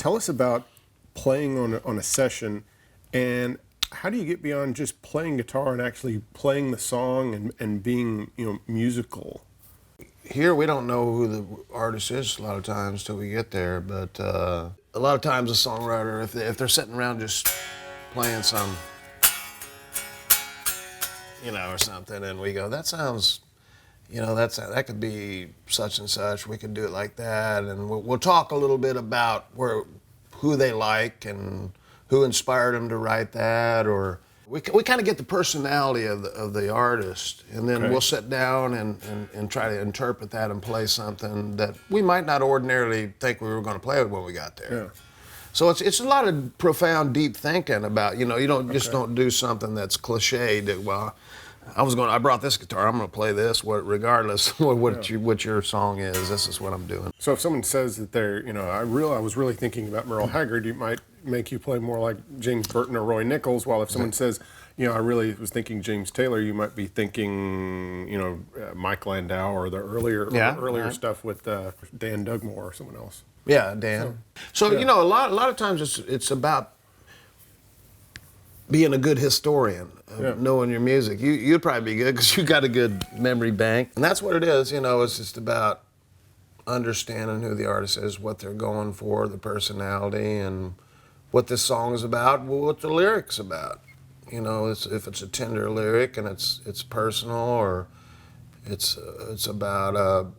tell us about playing on a session, and how do you get beyond just playing guitar and actually playing the song and being, musical? Here we don't know who the artist is a lot of times till we get there, but a lot of times a songwriter, if they're sitting around just playing some, or something, and we go, that sounds, that could be such and such, we could do it like that, and we'll talk a little bit about who they like and who inspired them to write that, or we kind of get the personality of the artist, and then we'll sit down and try to interpret that and play something that we might not ordinarily think we were going to play when we got there. Yeah. So it's a lot of profound, deep thinking about, you don't just don't do something that's cliched. Well, I brought this guitar, I'm going to play this, regardless what your song is. This is what I'm doing. So if someone says that they're, I was really thinking about Merle Haggard, it might make you play more like James Burton or Roy Nichols. While if someone says, I really was thinking James Taylor, you might be thinking, Mike Landau or the earlier stuff with Dan Dugmore or someone else. Yeah, Dan. So a lot of times it's about being a good historian, knowing your music. You'd probably be good because you got a good memory bank. And that's what it is, it's just about understanding who the artist is, what they're going for, the personality, and what this song is about, what the lyric's about. If it's a tender lyric and it's personal, or it's about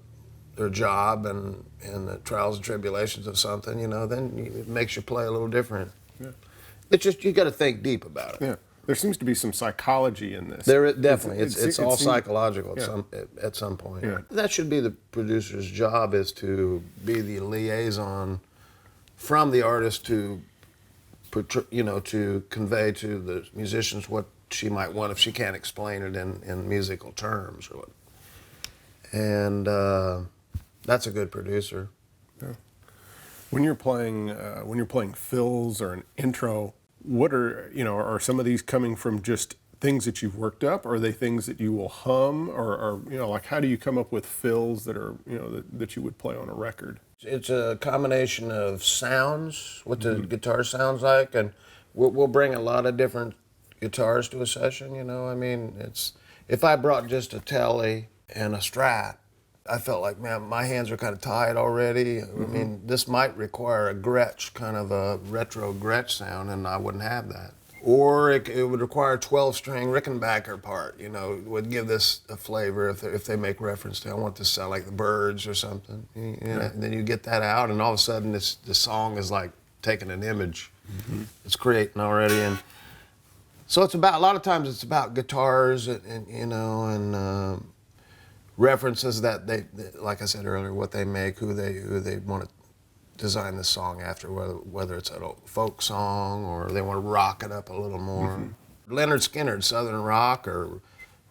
their job and the trials and tribulations of something, then it makes you play a little different. Yeah. It's just, you got to think deep about it. Yeah. There seems to be some psychology in this. There definitely. It's all psychological at some point. Yeah. That should be the producer's job, is to be the liaison from the artist to convey to the musicians what she might want if she can't explain it in musical terms. And that's a good producer. Yeah. When you're playing fills or an intro, what are some of these coming from just things that you've worked up, or are they things that you will hum, or like how do you come up with fills that are that you would play on a record? It's a combination of sounds, what the guitar sounds like, and we'll bring a lot of different guitars to a session. It's if I brought just a Tele and a Strat, I felt like, man, my hands are kind of tied already. This might require a Gretsch, kind of a retro Gretsch sound, and I wouldn't have that. Or it would require a 12-string Rickenbacker part, would give this a flavor if they make reference to, I want this to sound like the Byrds or something. And then you get that out, and all of a sudden the song is like taking an image. It's creating already. And so a lot of times it's about guitars and references that they, like I said earlier, what they make, who they want to design the song after, whether it's a folk song or they want to rock it up a little more. Leonard Skinner, Southern rock, or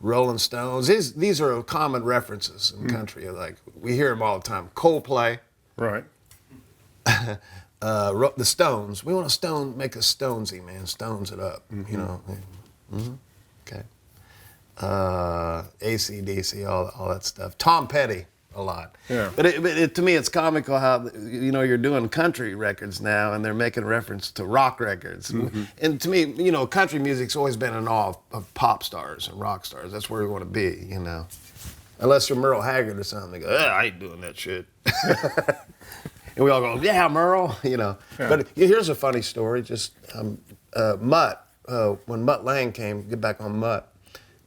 Rolling Stones. These are common references in country. Like we hear them all the time. Coldplay. Right. The Stones. We want to make a Stonesy, man. Stones it up. Okay. AC/DC, all that stuff. Tom Petty, a lot. Yeah. But to me, it's comical how you're doing country records now, and they're making reference to rock records. And to me, country music's always been in awe of pop stars and rock stars. That's where we want to be, Unless you're Merle Haggard or something, they go, I ain't doing that shit. And we all go, yeah, Merle, Yeah. But here's a funny story. Just Mutt, when Mutt Lang get back on Mutt,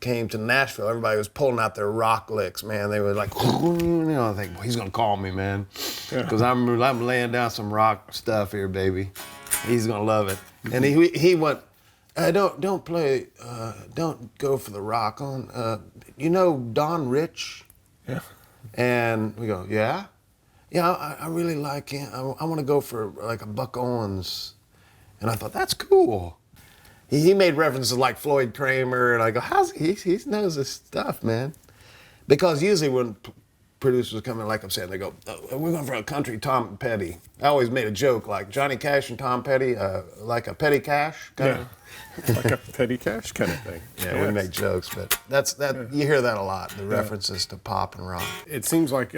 came to Nashville, everybody was pulling out their rock licks, man. They were like, I think, well, he's gonna call me, man, because I'm laying down some rock stuff here, baby. He's gonna love it. And he went, don't play, don't go for the rock on. Don Rich? Yeah. And we go, yeah, I really like him. I want to go for like a Buck Owens. And I thought, that's cool. He made references like Floyd Kramer, and I go, he knows his stuff, man. Because usually when producers come in, like I'm saying, they go, we're going for a country Tom Petty. I always made a joke like Johnny Cash and Tom Petty, like a Petty Cash kind of. Like a Petty Cash kind of thing. Yeah, we make jokes, but you hear that a lot, the references to pop and rock. It seems like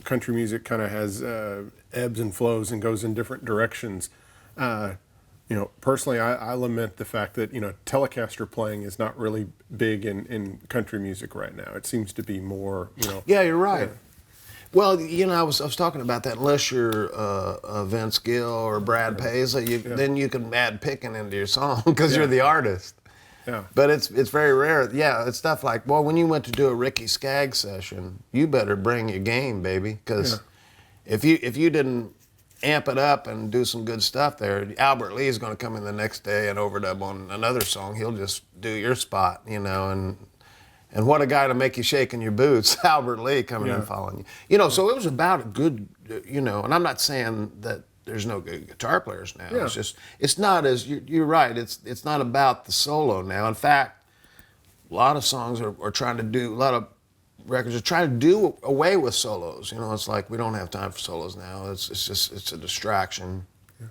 country music kind of has ebbs and flows and goes in different directions. Personally, I lament the fact that, Telecaster playing is not really big in country music right now. It seems to be more, Yeah, you're right. Well, I was talking about that. Unless you're Vince Gill or Brad Paisley, then you can add picking into your song because you're the artist. Yeah. But it's very rare. Yeah, it's stuff like, well, when you went to do a Ricky Skaggs session, you better bring your game, baby, because if you didn't amp it up and do some good stuff there, Albert Lee is going to come in the next day and overdub on another song. He'll just do your spot, and what a guy to make you shake in your boots, Albert Lee coming in following you. So it was about a good, and I'm not saying that there's no good guitar players now. Yeah. It's not as, you're right, it's not about the solo now. In fact, a lot of songs are trying to do, a lot of records are trying to do away with solos. It's like, we don't have time for solos now. It's a distraction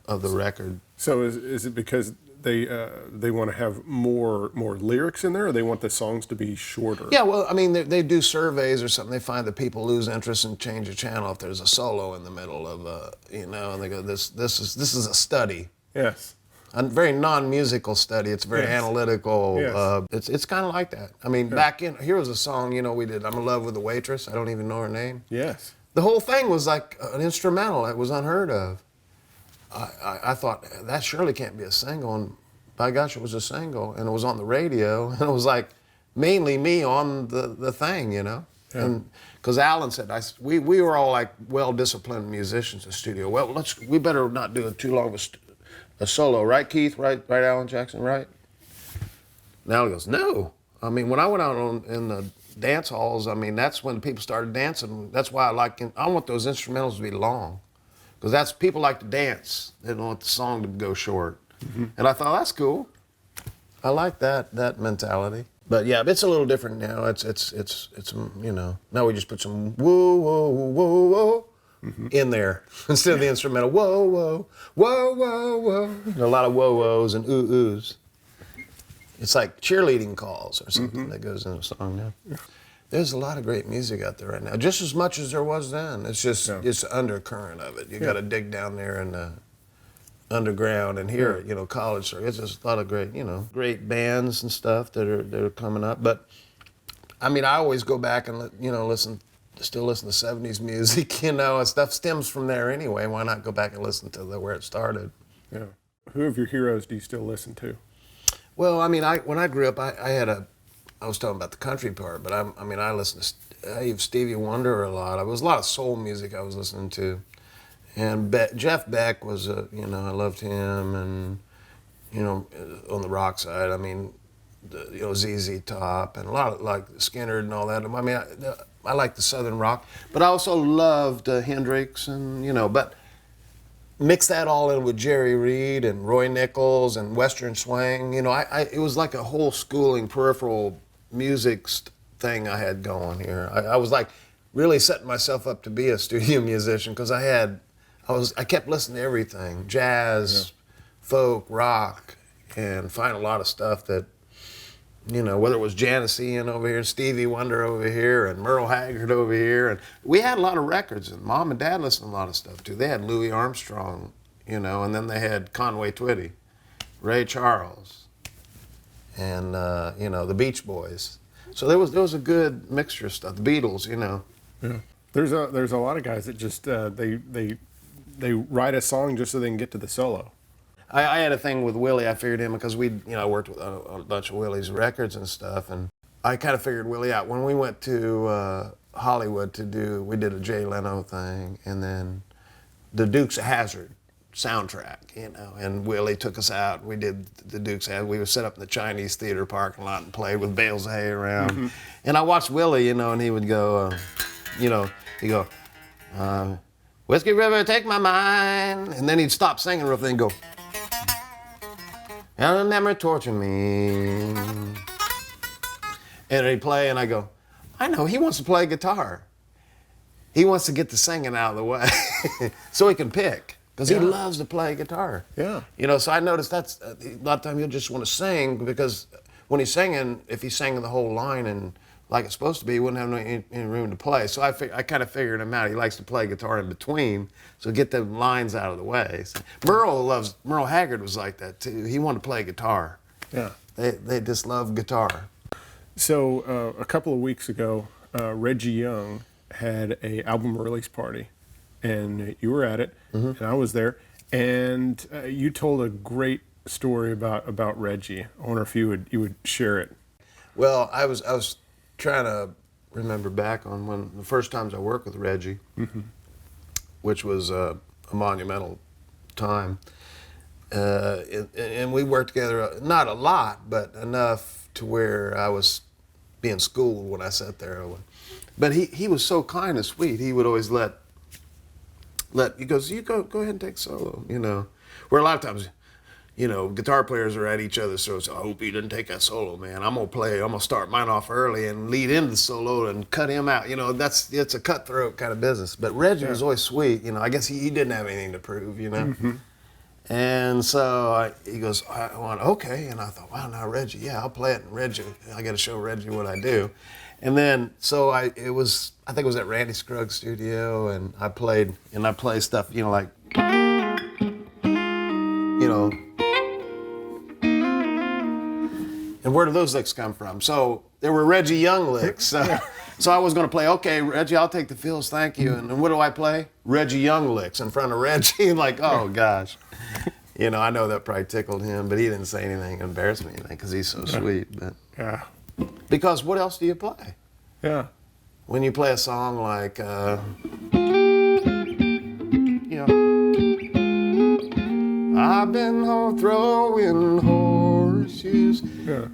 of the record. So is it because they want to have more lyrics in there, or they want the songs to be shorter? Yeah, well, I mean, they do surveys or something. They find that people lose interest and change the channel if there's a solo in the middle of and they go, this is a study. Yes. A very non-musical study. It's very analytical. Yes. It's kind of like that. I mean, here was a song, we did, I'm in Love with the Waitress. I don't even know her name. Yes. The whole thing was like an instrumental. It was unheard of. I thought, that surely can't be a single. And by gosh, it was a single. And it was on the radio. And it was like mainly me on the thing, Yeah. And because Alan said, we were all like well-disciplined musicians in the studio. Well, we better not do it too long of a solo, right, Keith? Right, Alan Jackson, right? Now he goes, no. I mean, when I went out in the dance halls, I mean, that's when people started dancing. That's why I want those instrumentals to be long, because people like to dance. They don't want the song to go short. Mm-hmm. And I thought, that's cool. I like that mentality. But yeah, it's a little different now. It's now we just put some whoa, whoa, whoa, whoa. Mm-hmm. In there instead of the instrumental whoa whoa whoa whoa whoa. A lot of whoa whoas and ooh oohs. It's like cheerleading calls or something that goes in a song now. Yeah. There's a lot of great music out there right now, just as much as there was then. It's just it's the undercurrent of it. You got to dig down there in the underground and hear it. College. So it's just a lot of great great bands and stuff that are coming up. But I mean, I always go back and still listen to 70s music, and stuff stems from there anyway. Why not go back and listen to where it started? Yeah. Who of your heroes do you still listen to? Well, I mean, when I grew up, I was talking about the country part, but I listened to Stevie Wonder a lot. There was a lot of soul music I was listening to. And Jeff Beck was, I loved him, and, on the rock side, I mean, ZZ Top, and a lot of, like, Skinner and all that. I mean, I like the Southern rock, but I also loved Hendrix, and, but mix that all in with Jerry Reed and Roy Nichols and Western Swing. It was like a whole schooling peripheral music thing I had going here. I was like really setting myself up to be a studio musician, because I kept listening to everything, jazz, folk, rock, and find a lot of stuff that, whether it was Janis Ian over here, Stevie Wonder over here, and Merle Haggard over here. And we had a lot of records, and Mom and Dad listened to a lot of stuff too. They had Louis Armstrong, and then they had Conway Twitty, Ray Charles, and, the Beach Boys. So there was a good mixture of stuff. The Beatles, Yeah. There's a lot of guys that just, they write a song just so they can get to the solo. I had a thing with Willie. I figured him because I worked with a bunch of Willie's records and stuff, and I kind of figured Willie out. When we went to Hollywood we did a Jay Leno thing, and then the Dukes of Hazzard soundtrack, and Willie took us out. We did the Dukes of Hazzard. We were set up in the Chinese theater parking lot and played with bales of hay around. Mm-hmm. And I watched Willie, and he would go, he'd go, Whiskey River, take my mind. And then he'd stop singing real thing and go, and never torture me. And he'd play, and I go, I know, he wants to play guitar. He wants to get the singing out of the way so he can pick, because he loves to play guitar. Yeah. So I noticed that's a lot of times he'll just want to sing, because when he's singing, if he's singing the whole line in like it's supposed to be, he wouldn't have any room to play. So I kind of figured him out. He likes to play guitar in between, so get the lines out of the way. So Merle Haggard was like that too. He wanted to play guitar. Yeah. They just love guitar. So a couple of weeks ago, Reggie Young had a album release party, and you were at it, and I was there, and you told a great story about Reggie. I wonder if you would share it. Well, I was trying to remember back on when the first times I worked with Reggie, which was a monumental time. And we worked together, not a lot, but enough to where I was being schooled when I sat there. But he was so kind and sweet. He would always he goes, you go ahead and take solo, you know. Where a lot of times, you know, guitar players are at each other's throats. I hope he didn't take that solo, man. I'm gonna start mine off early and lead into the solo and cut him out. You know, it's a cutthroat kind of business. But Reggie was always sweet. You know, I guess he didn't have anything to prove, you know. And so he goes, I went, okay. And I thought, wow, now Reggie, yeah, I'll play it. And Reggie, I got to show Reggie what I do. And then, so I think it was at Randy Scruggs' studio, and I played stuff, you know, like, you know. And where do those licks come from? So there were Reggie Young licks. So I was going to play, okay, Reggie, I'll take the fills, thank you. And what do I play? Reggie Young licks in front of Reggie. Like, oh, gosh. You know, I know that probably tickled him, but he didn't say anything, embarrass me anything, because he's so sweet. But Yeah. because what else do you play? Yeah. When you play a song like, you know, I've been throwing horseshoes. Yeah.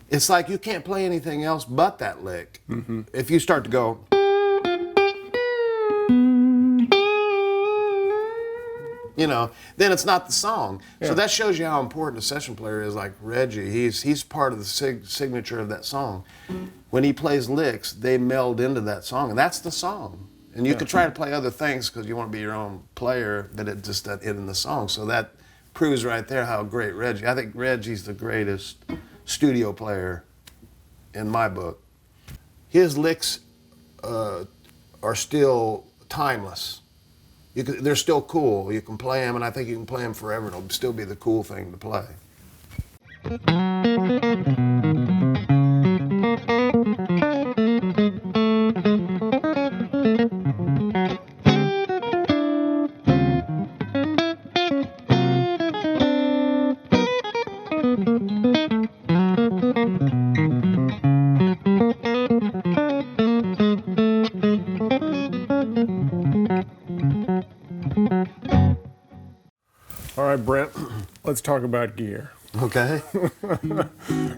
It's like you can't play anything else but that lick. If you start to go, you know, then it's not the song. Yeah. So that shows you how important a session player is. Like Reggie, he's part of the signature of that song. When he plays licks, they meld into that song, and that's the song. And you could try to play other things because you want to be your own player, but it just doesn't hit in the song. So that proves right there how great Reggie. I think Reggie's the greatest studio player in my book. His licks are still timeless. They're still cool. You can play them, and I think you can play them forever. It'll still be the cool thing to play. All right, Brent, let's talk about gear. Okay.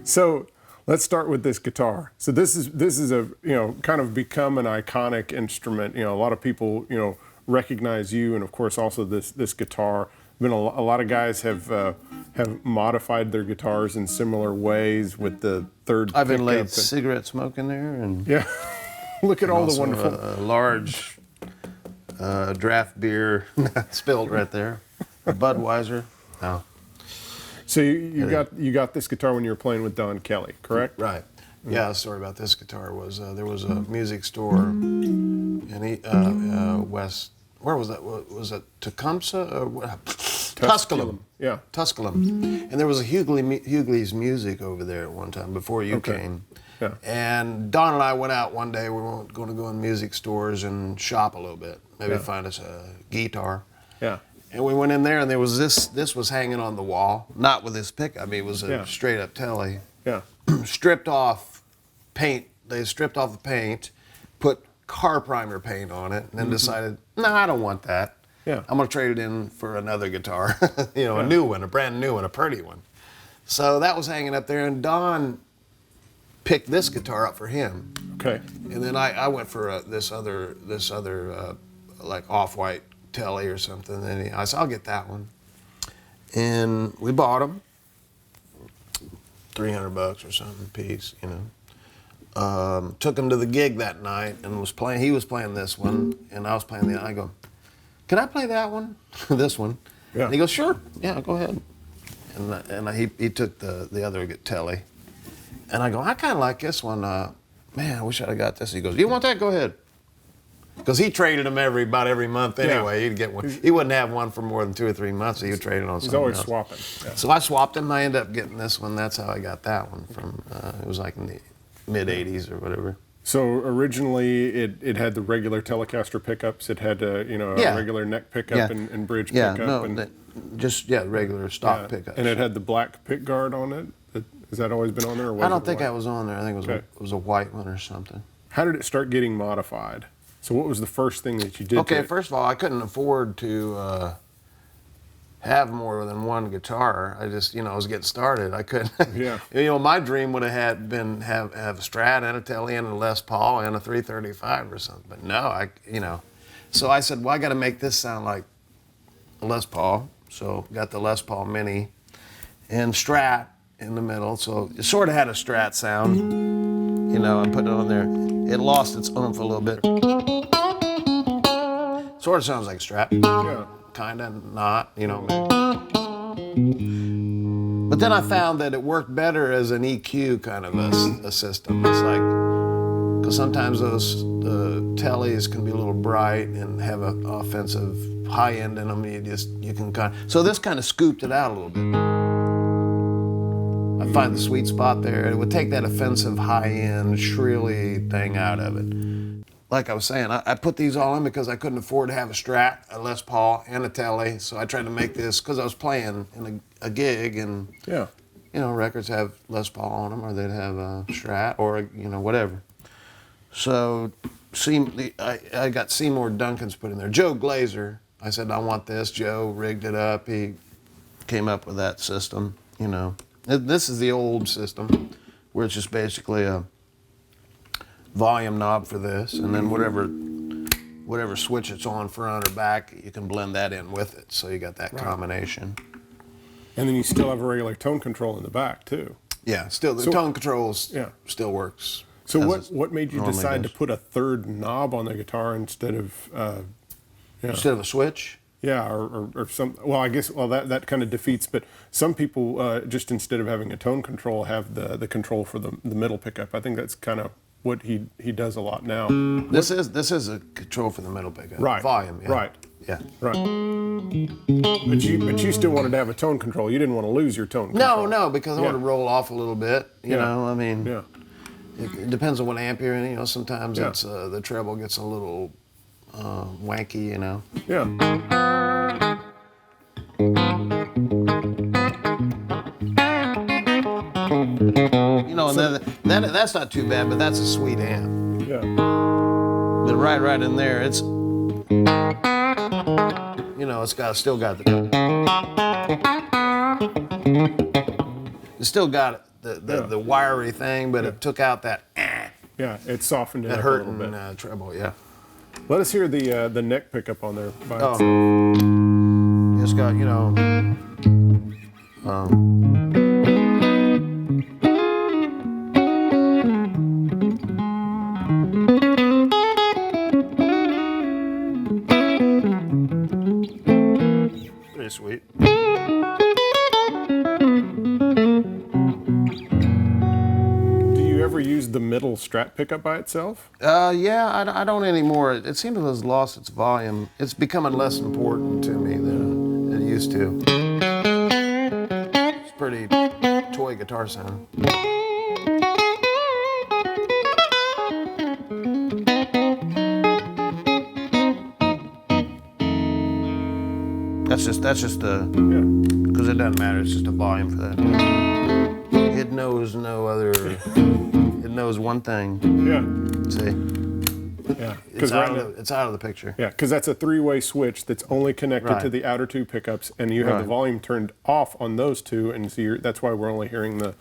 So let's start with this guitar. So this is a, you know, kind of become an iconic instrument. You know, a lot of people, you know, recognize you, and of course also this guitar. Been a lot of guys have modified their guitars in similar ways with the third. I've been laid pickup cigarette smoke in there, and yeah, look at all the also wonderful. a large draft beer spilled right there. A Budweiser. No. So you got this guitar when you were playing with Don Kelly, correct? Right. Yeah, the story about this guitar was there was a music store in West. Where was that? Was it Tecumseh? Tusculum. Yeah. Tusculum. And there was a Hughley's Music over there at one time before you came. Yeah. And Don and I went out one day. We were going to go in music stores and shop a little bit. Maybe find us a guitar. Yeah. And we went in there, and there was this was hanging on the wall, not with this pickup. I mean, it was a straight up telly. Yeah. Stripped off paint. They stripped off the paint, put car primer paint on it, and then decided, no, I don't want that. Yeah. I'm gonna trade it in for another guitar, you know, a new one, a brand new one, a pretty one. So that was hanging up there, and Don picked this guitar up for him. Okay. And then I went for this other like off-white telly or something. And I said, I'll get that one. And we bought them, $300 or something a piece, you know. Took him to the gig that night and he was playing this one, and I was playing the other. I go, can I play that one? This one? Yeah. And he goes, sure, yeah, go ahead. And he took the other telly. And I go, I kind of like this one. man, I wish I'd have got this. He goes, you want that? Go ahead. Because he traded them about every month anyway. Yeah. He'd get one. He wouldn't have one for more than 2 or 3 months. So he would trade it on something He's always else. swapping. Yeah. So I swapped them. I ended up getting this one. That's how I got that one from. It was like in the mid '80s or whatever. So originally it had the regular Telecaster pickups. It had a regular neck pickup and bridge pickup. Regular stock pickups. And it had the black pick guard on it. Has that always been on there? Or was I don't it think white? that was on there. I think it was a white one or something. How did it start getting modified? So what was the first thing that you did? Okay, first of all, I couldn't afford to have more than one guitar. I just, I was getting started. I couldn't. Yeah. My dream would have been have a Strat and a Tele and a Les Paul and a 335 or something. But no, So I said, well, I got to make this sound like a Les Paul. So got the Les Paul Mini and Strat in the middle. So it sort of had a Strat sound. I put it on there. It lost its oomph a little bit. Sort of sounds like a Strat. Yeah. Kind of not, But then I found that it worked better as an EQ kind of a system. It's like, because sometimes those tellies can be a little bright and have an offensive high end in them. You can kind of, so this kind of scooped it out a little bit. I find the sweet spot there. It would take that offensive high end shrilly thing out of it. Like I was saying, I put these all in because I couldn't afford to have a Strat, a Les Paul, and a Tele. So I tried to make this because I was playing in a gig, and records have Les Paul on them, or they'd have a Strat, or whatever. So I got Seymour Duncan's put in there. Joe Glazer, I said I want this. Joe rigged it up. He came up with that system. This is the old system, where it's just basically a volume knob for this, and then whatever switch it's on front or back, you can blend that in with it. So you got that combination. And then you still have a regular tone control in the back too. Yeah, still the tone controls still works. So what made you decide to put a third knob on the guitar instead of instead of a switch? Yeah, or some. Well, I guess that kind of defeats. But some people just instead of having a tone control have the control for the middle pickup. I think that's kind of what he does a lot now. This is a control for the middle pickup. Right. Volume. Yeah. Right. Yeah. Right. But you still wanted to have a tone control. You didn't want to lose your tone control. No, because I want to roll off a little bit. You know, I mean. Yeah. It depends on what amp you're in. Sometimes it's the treble gets a little wanky. Yeah. And that's not too bad, but that's a sweet amp. Yeah. But right in there, it's it's still got the wiry thing, but it took out that Yeah, it softened it that up a little bit. hurting treble. Yeah. Let us hear the neck pickup on there. It's got pretty sweet. Do you ever use the middle Strat pickup by itself? Yeah, I don't anymore. It seems to have lost its volume. It's becoming less important to me than it used to. It's pretty toy guitar sound. That's just because it doesn't matter. It's just a volume for that. It knows no other. It knows one thing. Yeah. See. Yeah. It's out of the picture. Yeah, because that's a three-way switch that's only connected to the outer two pickups, and you have the volume turned off on those two, and so that's why we're only hearing the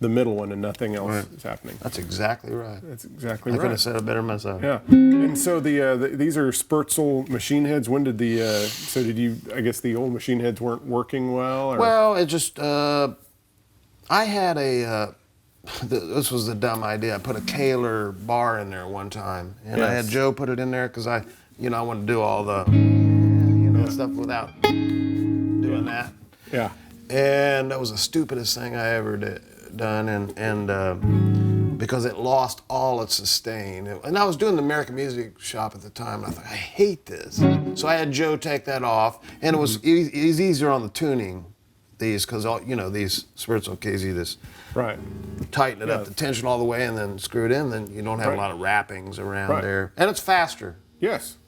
middle one and nothing else is happening. That's exactly right. That's exactly I right. could have said it better myself. Yeah. And so these are Spertzel machine heads. When did I guess the old machine heads weren't working well? Or? Well, it just, I had this was a dumb idea. I put a Kaler bar in there one time, and I had Joe put it in there because I wanted to do all the, stuff without doing that. Yeah. And that was the stupidest thing I ever done, and because it lost all its sustain. And I was doing the American Music Shop at the time, and I thought, I hate this. So I had Joe take that off, and it was easier on the tuning, these, because these Scherzo keys, you just tighten it up, the tension all the way, and then screw it in, then you don't have a lot of wrappings around there. And it's faster. Yes.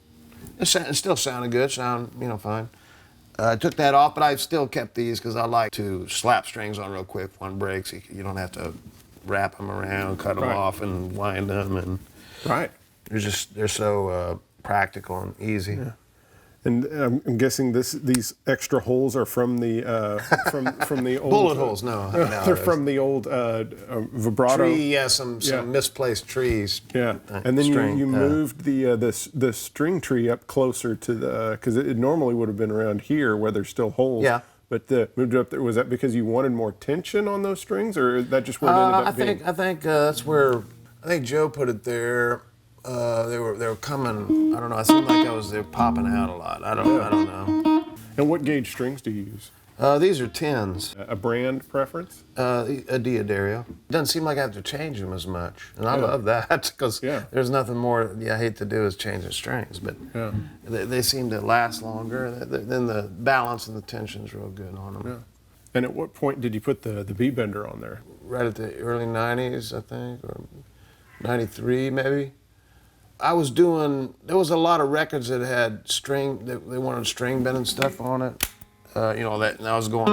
It still sounded good, fine. I took that off, but I still kept these because I like to slap strings on real quick. One breaks, you don't have to wrap them around, cut them off, and wind them. And they're so practical and easy. Yeah. And I'm guessing these extra holes are from the from the old bullet holes. No, they're from the old vibrato tree. Some misplaced trees. Yeah, and then you moved the string tree up closer to the because it normally would have been around here where there's still holes. Yeah. But moved it up there. Was that because you wanted more tension on those strings, or is that just where it ended up being? I think that's where Joe put it there. They were coming. I don't know. It seemed like they were popping out a lot. I don't know. And what gauge strings do you use? These are 10s. A brand preference? A Diodario. Doesn't seem like I have to change them as much, and I love that because there's nothing more I hate to do is change the strings. But they seem to last longer. Then the balance and the tension's real good on them. Yeah. And at what point did you put the B bender on there? Right at the early '90s, I think, or '93 maybe. There was a lot of records that had string, they wanted string bending stuff on it. And I was going,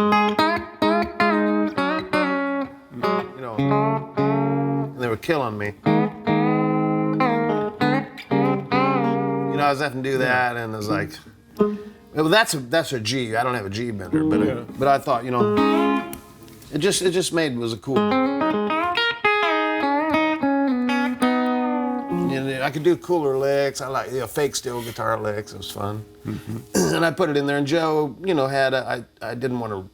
and they were killing me. I was having to do that, and it was like, well, that's a G. I don't have a G bender, but I thought, it just was a cool. I could do cooler licks. I like fake steel guitar licks. It was fun. Mm-hmm. And I put it in there. And Joe, I didn't want to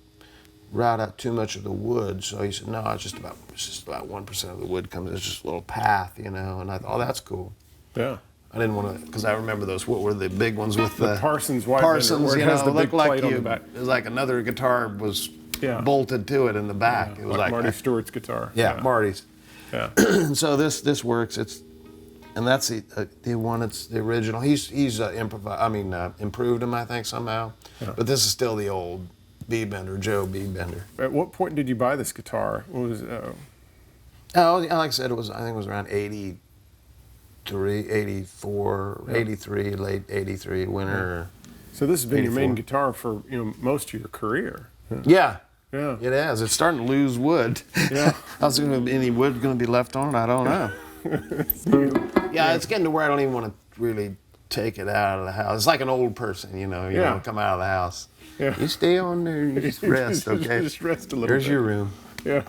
route out too much of the wood, so he said, no, it's just about 1% of the wood comes. It's just a little path, And I thought, oh, that's cool. Yeah. I didn't want to, because I remember those. What were the big ones with the Parsons white Parsons? Where it has the big plate on the back. It was like another guitar was bolted to it in the back. Yeah. It was like Marty Stewart's guitar. Yeah, Marty's. Yeah. So this works. And that's the one. It's the original. He's improved them, I think, somehow. Yeah. But this is still the old B bender, Joe B bender. At what point did you buy this guitar? What was? Like I said, I think it was around 83, 84, 83, late 83, winter. So this has been 84. Your main guitar for most of your career. Yeah. Yeah. It has. It's starting to lose wood. Yeah. How's any wood going to be left on it? I don't know. It's getting to where I don't even want to really take it out of the house. It's like an old person, you know, come out of the house. Yeah. You stay on there and just rest, okay? Just rest a little There's bit. your room. Yeah.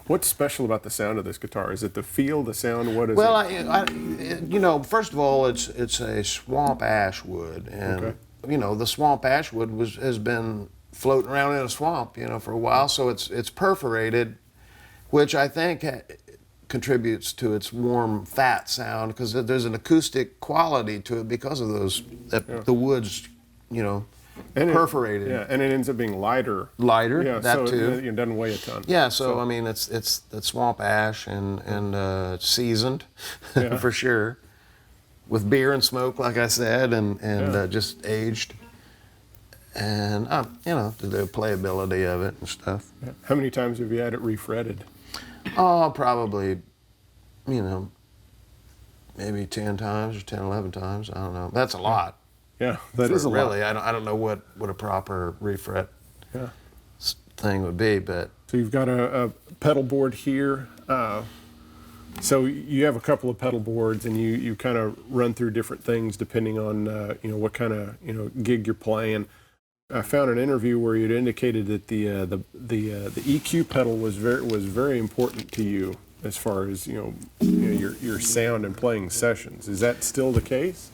What's special about the sound of this guitar? Is it the feel, the sound? What is it? First of all, it's a swamp ash wood, and the swamp ash wood has been floating around in a swamp, for a while. So it's perforated, which I think contributes to its warm, fat sound, because there's an acoustic quality to it because of those the wood's, and perforated. And it ends up being lighter. Lighter, that so too. It doesn't weigh a ton. Yeah, so I mean, it's that swamp ash and seasoned for sure, with beer and smoke, like I said, and just aged, and the playability of it and stuff. Yeah. How many times have you had it refretted? Oh, probably, maybe 10 times or 10, 11 times. I don't know. That's a lot. Yeah, that is a lot. Really, I don't know what a proper refret thing would be, but. So you've got a pedal board here. So you have a couple of pedal boards, and you kind of run through different things depending on what kind of gig you're playing. I found an interview where you'd indicated that the EQ pedal was very important to you as far as your sound and playing sessions. Is that still the case?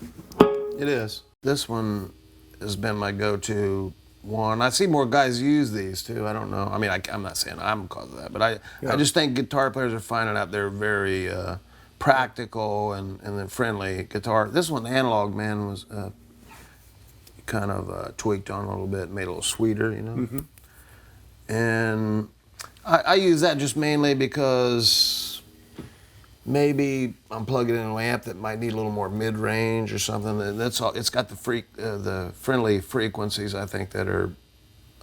It is. This one has been my go-to one. I see more guys use these too. I don't know. I mean, I'm not saying I'm because of that, but I just think guitar players are finding out they're very practical and friendly guitar. This one, the Analog Man, was kind of tweaked on a little bit, made it a little sweeter, Mm-hmm. And I use that just mainly because maybe I'm plugging in an amp that might need a little more mid-range or something. That's all. It's got the friendly frequencies, I think, that are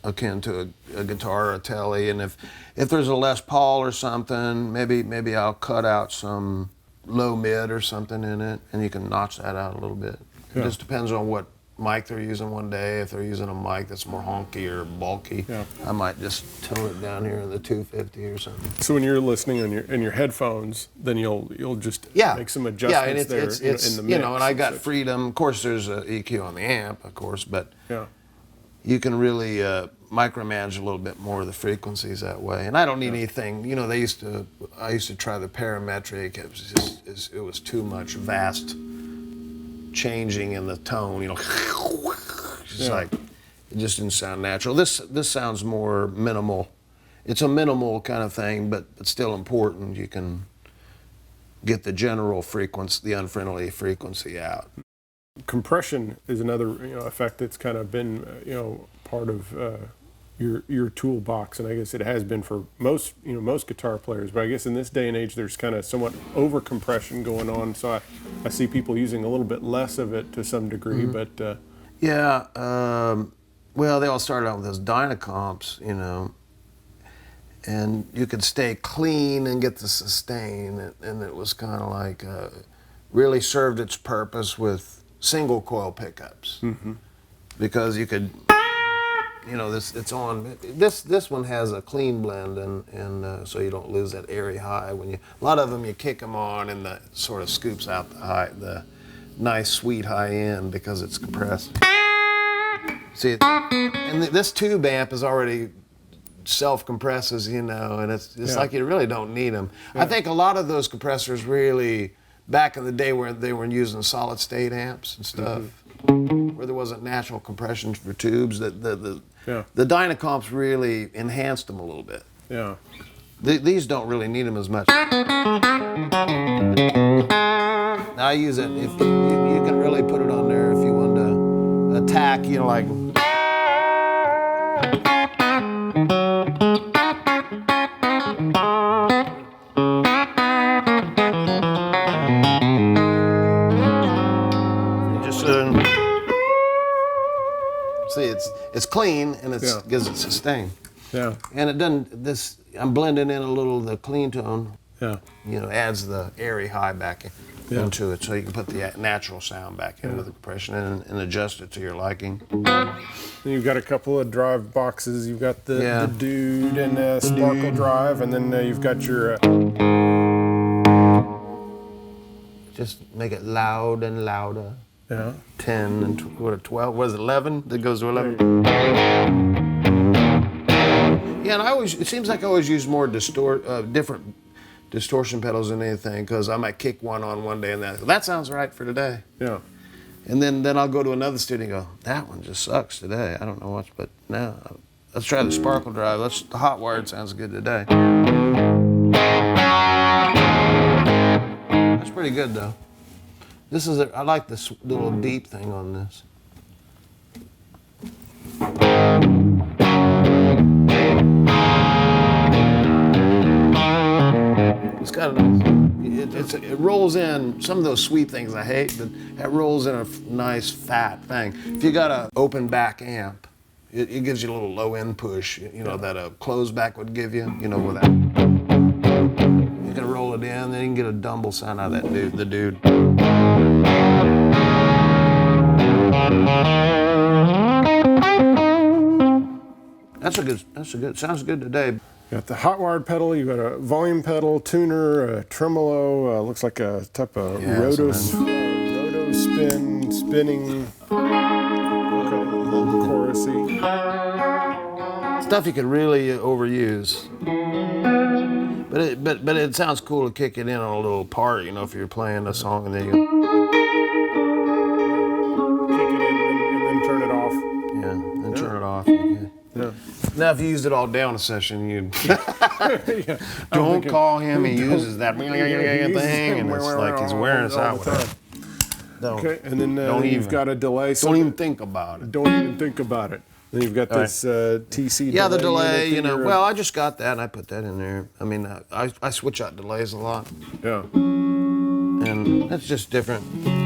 akin to a guitar or a telly. And if there's a Les Paul or something, maybe I'll cut out some low mid or something in it, and you can notch that out a little bit. It just depends on what mic they're using one day. If they're using a mic that's more honky or bulky, I might just tone it down here in the 250 or something. So when you're listening on your headphones, then you'll just make some adjustments there in the mix. You know, and I got freedom. Of course, there's an EQ on the amp, of course, but you can really micromanage a little bit more of the frequencies that way. And I don't need anything. You know, I used to try the parametric. It was too much vast changing in the tone, you know, just like it just didn't sound natural. This sounds more minimal. It's a minimal kind of thing, but still important. You can get the general frequency, the unfriendly frequency out. Compression is another effect that's kind of been part of your toolbox, and I guess it has been for most guitar players. But I guess in this day and age, there's kind of somewhat over compression going on. So I see people using a little bit less of it to some degree. But well, they all started out with those Dynacomps, you know, and you could stay clean and get the sustain, and it was kind of like really served its purpose with single coil pickups because you could. You know, this one has a clean blend, and so you don't lose that airy high. A lot of them you kick them on, and that sort of scoops out the nice sweet high end because it's compressed. See, and this tube amp is already self-compresses, you know, and it's like you really don't need them. I think a lot of those compressors really, back in the day where they were using solid state amps and stuff, where there wasn't natural compression for tubes, the Dynacomps really enhanced them a little bit. Yeah. These don't really need them as much. Now I use it, if you can really put it on there if you want to attack, you know, like. See, it's clean and it gives it sustain. Yeah. And it doesn't. I'm blending in a little of the clean tone. Yeah. You know, adds the airy high back into it, so you can put the natural sound back in with the compression and adjust it to your liking. And you've got a couple of drive boxes. You've got the Dude and the Sparkle Drive, and then you've got your. Just make it loud and louder. Yeah. 10 and 12. Was it 11? That goes to 11. Yeah, and it seems like I always use more different distortion pedals than anything, because I might kick one on one day and that sounds right for today. Yeah. And then I'll go to another studio and go, that one just sucks today. I don't know what's, but now let's try the Sparkle Drive. The hot wired sounds good today. That's pretty good though. I like this little deep thing on this. It's got it rolls in some of those sweet things I hate, but it rolls in a nice fat thing. If you got an open back amp, it gives you a little low end push, you know, that a closed back would give you, you know, with that. You can roll it in, then you can get a dumble sound out of that the Dude. That's a good, sounds good today. You got the hot wired pedal, you got a volume pedal, tuner, a tremolo, looks like a type of roto spinning, chorusy. Stuff you could really overuse. But it sounds cool to kick it in on a little part, you know, if you're playing a song and then you kick it in and then turn it off. Yeah, and turn it off. Yeah. Now, if you used it all down a session, you'd don't call him. He uses that thing, and it's like he's wearing us out with it. Okay, and then you've got a delay. Don't even think about it. Don't even think about it. Then you've got this TC. Yeah, the delay, unit that you know. you're- Well, I just got that and I put that in there. I mean, I switch out delays a lot, Yeah. and that's just different.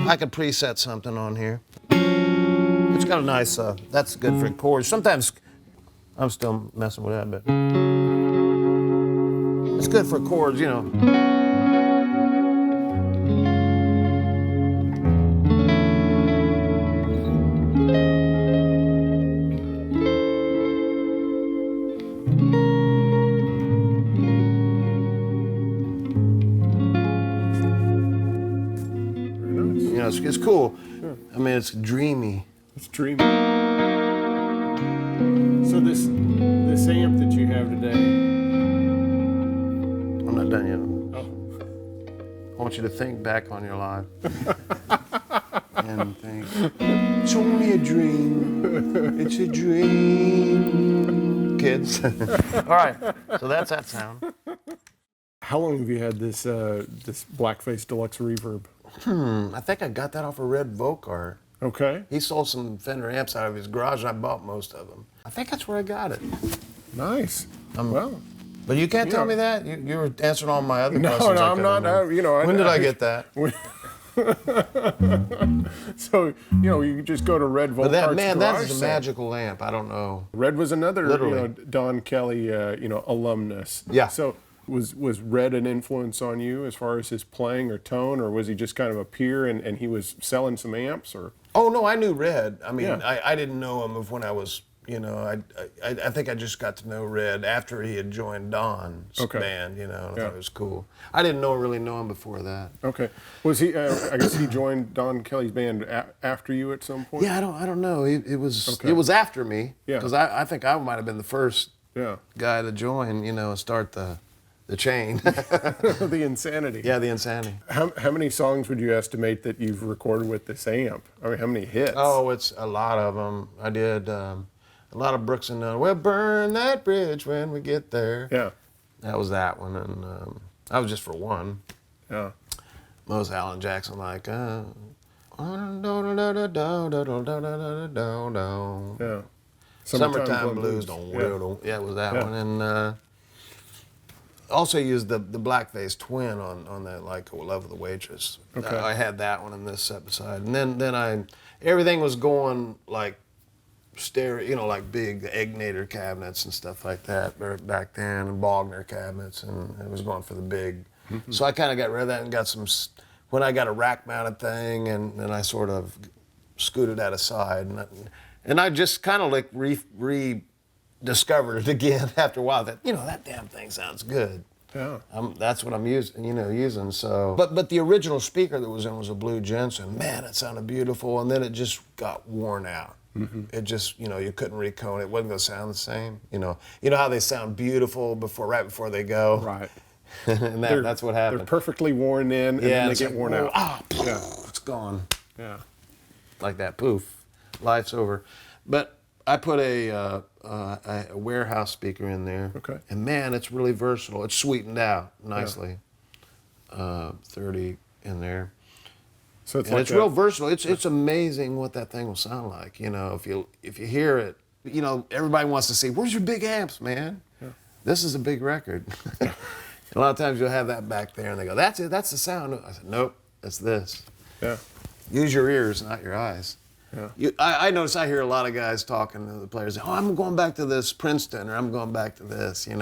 I could preset something on here. It's got a nice, that's good for chords. Sometimes I'm still messing with that, but it's good for chords, you know. You know, it's cool. Sure. I mean, it's dreamy. It's dreamy. So this amp that you have today. I'm not done yet. Oh. I want you to think back on your life. And think, it's only a dream. It's a dream. Kids. All right, so that's that sound. How long have you had this this blackface deluxe reverb? I think I got that off of Red Vocart. Okay. He sold some Fender amps out of his garage, and I bought most of them. I think that's where I got it. Nice. Well. But you can't tell me that. You were answering all my other questions. No, I I'm couldn't not. remember. When did I get that? So you just go to Red Vocart's But that garage is a sale. magical amp. I don't know. Red was another Literally. Don Kelly alumnus. Yeah. So was Red an influence on you as far as his playing or tone, or was he just kind of a peer and he was selling some amps, or? Oh no, I knew Red. I mean, Yeah. I didn't know him of when I was, I think I just got to know Red after he had joined Don's band, and I thought it was cool. I didn't really know him before that. Okay. Was he? I guess he joined Don Kelly's band after you at some point. Yeah, I don't know. It was after me. Yeah. Because I think I might have been the first Yeah. guy to join, start the chain. The insanity. Yeah, the insanity. How many songs would you estimate that you've recorded with this amp? I mean, how many hits? Oh, it's a lot of them. I did a lot of Brooks and Dunn. We'll burn that bridge when we get there. Yeah. That was that one, and that was just for one. Yeah. Most Alan Jackson like. Yeah. Summertime Blues. Yeah, it was that one, and also used the blackface twin on that, like Love of the Waitress. Okay. I had that one in this set beside, and then everything was going like stereo, like big Egnator cabinets and stuff like that back then, and Bogner cabinets, and it was going for the big. So I kind of got rid of that and got some. When I got a rack mounted thing, and then I sort of scooted that aside, and I just kind of like rediscovered it again after a while. That that damn thing sounds good. Yeah. That's what I'm using. So, but the original speaker that was in was a Blue Jensen. Man, it sounded beautiful, and then it just got worn out. It just, you couldn't recone it. It wasn't gonna sound the same. You know how they sound beautiful right before they go. Right. And that's what happened. They're perfectly worn in, and then they get worn out. Yeah, it's gone. Yeah. Like that, poof, life's over. But I put a warehouse speaker in there. Okay. And man, it's really versatile. It's sweetened out nicely. 30 in there. So it's And like it's real versatile. It's amazing what that thing will sound like. If you hear it, everybody wants to see, where's your big amps, man? Yeah. This is a big record. A lot of times you'll have that back there, and they go, that's it, that's the sound. I said, nope, it's this. Yeah. Use your ears, not your eyes. Yeah. I notice I hear a lot of guys talking to the players, I'm going back to this Princeton, or I'm going back to this, It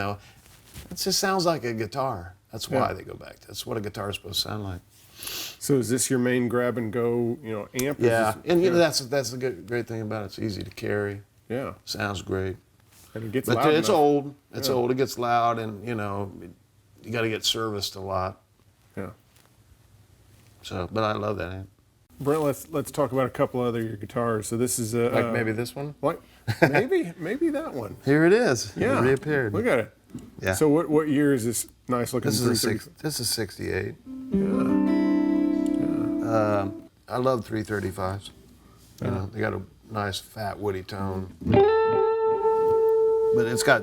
just sounds like a guitar. That's why they go back. That's what a guitar is supposed to sound like. So is this your main grab and go, amp? Yeah, and yeah. that's the great thing about it. It's easy to carry. Yeah. Sounds great. And it gets But loud it's enough. old. It's Yeah. old. It gets loud, and you got to get serviced a lot. Yeah. So, but I love that amp. Brent, let's talk about a couple other your guitars. So this is Like maybe this one. like maybe that one. Here it is. Yeah. It reappeared. Look at it. Yeah. So what year is this nice looking? This is 330? This is 68. Yeah. I love 335s. They got a nice fat woody tone, but it's got.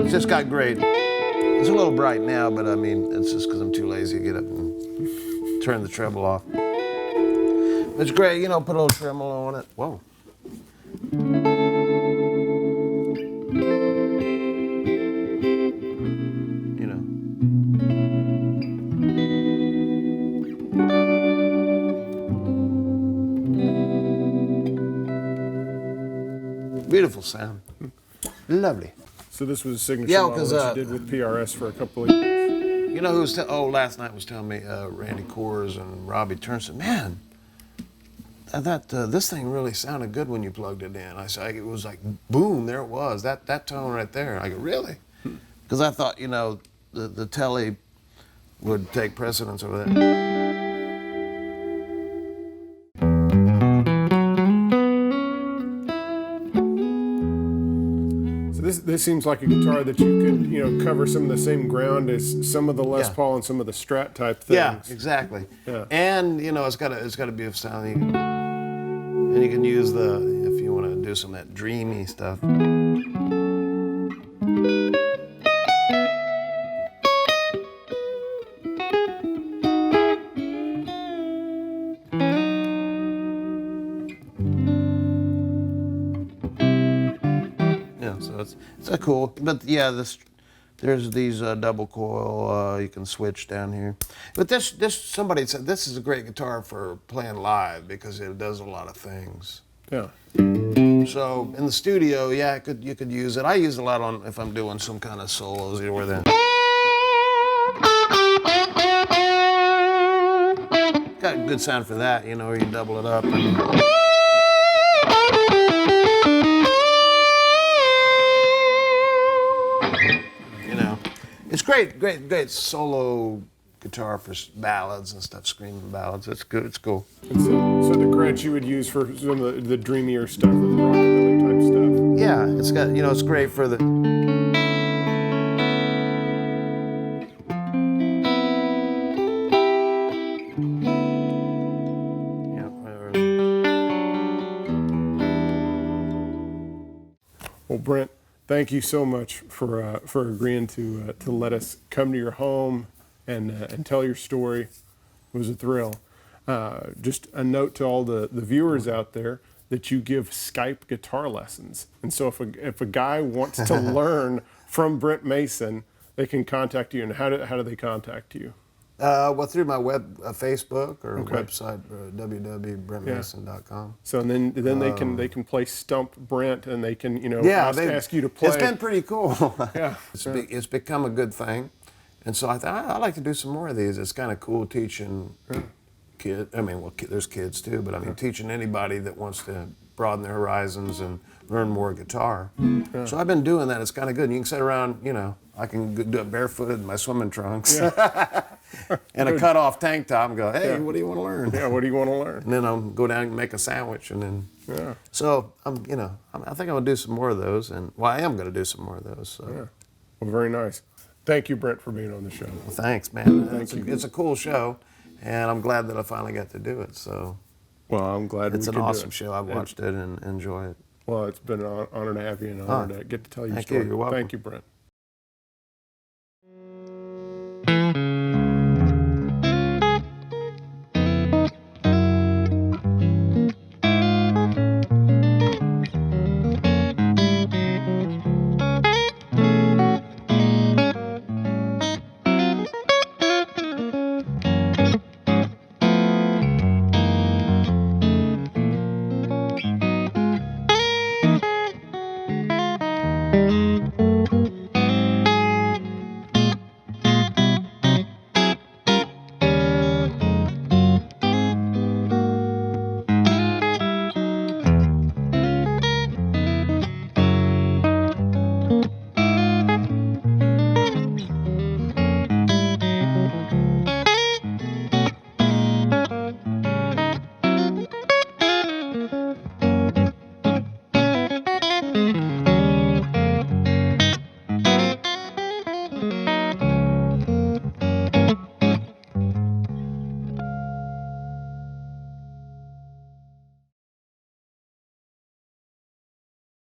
It's just got great. It's a little bright now, but I mean, it's just because I'm too lazy to get up and turn the treble off. It's great, you know, put a little tremolo on it. Whoa. You know. Beautiful sound. Lovely. So this was a signature Yeah, model 'cause, that you did with PRS for a couple of years. You know who's last night was telling me Randy Coors and Robbie Turnson, man, this thing really sounded good when you plugged it in. I said, it was like boom, there it was, that tone right there. I go, really? Because I thought, you know, the Tele would take precedence over that. This seems like a guitar that you could, you know, cover some of the same ground as some of the Les Yeah. Paul and some of the Strat type things. Yeah, exactly. Yeah. And you know, it's got to be a sound, and you can use if you want to do some of that dreamy stuff. Yeah, so it's a cool. But yeah, there's these double coil you can switch down here. But somebody said this is a great guitar for playing live because it does a lot of things. Yeah. So in the studio, yeah, you could use it. I use it a lot on if I'm doing some kind of solos, you know, where got a good sound for that, you know, where you double it up. And, it's great solo guitar for ballads and stuff, screaming ballads. It's good. It's cool. And so the Gretsch you would use for some of the dreamier stuff, the rockabilly type stuff. Yeah, it's got, you know, it's great for the. Well, Brent, thank you so much for agreeing to let us come to your home and tell your story. It was a thrill. Just a note to all the viewers out there that you give Skype guitar lessons. And so if a guy wants to learn from Brent Mason, they can contact you. And how do they contact you? Well, through my Facebook or Okay. website, www.brentmason.com. So then they can play Stump Brent and they can, you know, Yeah, ask you to play. It's been pretty cool. Yeah. It's become a good thing. And so I thought, I'd like to do some more of these. It's kind of cool teaching kids. I mean, well, there's kids too, but I mean, teaching anybody that wants to broaden their horizons and learn more guitar. Yeah. So I've been doing that. It's kind of good. You can sit around, you know, I can do it barefooted in my swimming trunks. Yeah. And a cut-off tank top and go, hey, what do you want to learn? Yeah, what do you want to learn? And then I'll go down and make a sandwich, and then. Yeah. So I think I'm gonna do some more of those, and I am gonna do some more of those. So. Yeah. Well, very nice. Thank you, Brent, for being on the show. Well, thanks, man. Thank you. It's a cool show, and I'm glad that I finally got to do it. So. Well, I'm glad it's we an could awesome do it. show. I've watched it and enjoy it. Well, it's been an honor to have you and an honor to get to tell you Thank story. you. You're welcome. Thank you, Brent.